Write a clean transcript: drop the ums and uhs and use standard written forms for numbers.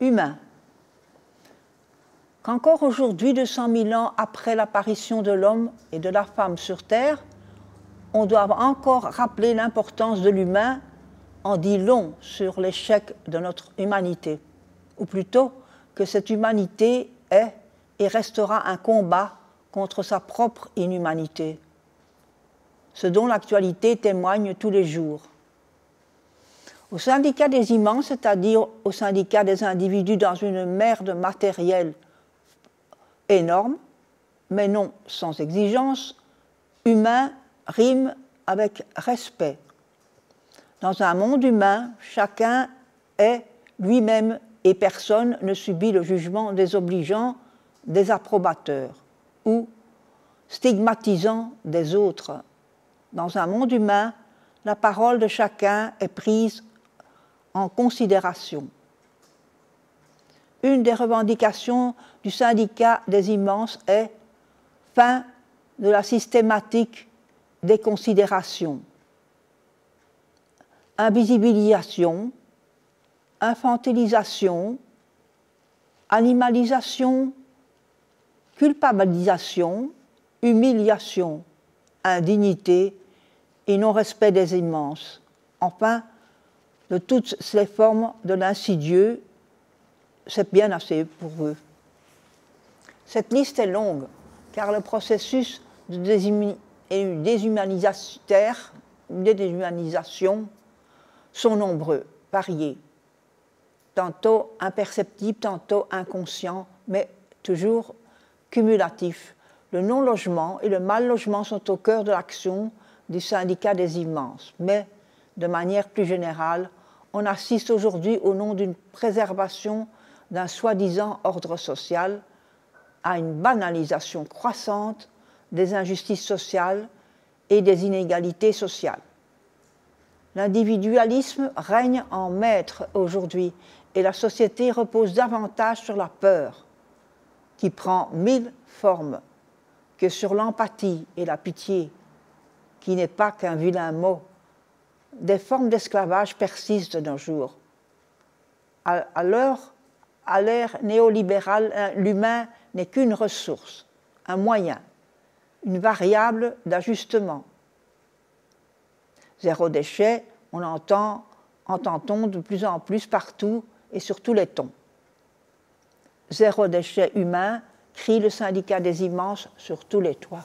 humain. Qu'encore aujourd'hui, 200 000 ans après l'apparition de l'homme et de la femme sur Terre, on doit encore rappeler l'importance de l'humain en dit long sur l'échec de notre humanité, ou plutôt que cette humanité est et restera un combat contre sa propre inhumanité, ce dont l'actualité témoigne tous les jours. Au syndicat des immenses, c'est-à-dire au syndicat des individus dans une mer de matériel énorme, mais non sans exigence, humain rime avec respect. Dans un monde humain, chacun est lui-même et personne ne subit le jugement désobligeant des approbateurs ou stigmatisant des autres. Dans un monde humain, la parole de chacun est prise en considération. Une des revendications du syndicat des immenses est fin de la systématique des considérations. Invisibilisation, infantilisation, animalisation, culpabilisation, humiliation, indignité et non-respect des immenses. Enfin, de toutes les formes de l'insidieux, c'est bien assez pour eux. Cette liste est longue, car le processus de déshumanisation sont nombreux, variés, tantôt imperceptibles, tantôt inconscients, mais toujours cumulatifs. Le non-logement et le mal-logement sont au cœur de l'action du syndicat des immenses, mais de manière plus générale, on assiste aujourd'hui au nom d'une préservation d'un soi-disant ordre social à une banalisation croissante des injustices sociales et des inégalités sociales. L'individualisme règne en maître aujourd'hui et la société repose davantage sur la peur, qui prend 1000 formes, que sur l'empathie et la pitié, qui n'est pas qu'un vilain mot. Des formes d'esclavage persistent de nos jours. À l'ère néolibérale, l'humain n'est qu'une ressource, un moyen, une variable d'ajustement. Zéro déchet, entend-on de plus en plus partout et sur tous les tons. Zéro déchet humain, crie le syndicat des immenses sur tous les toits.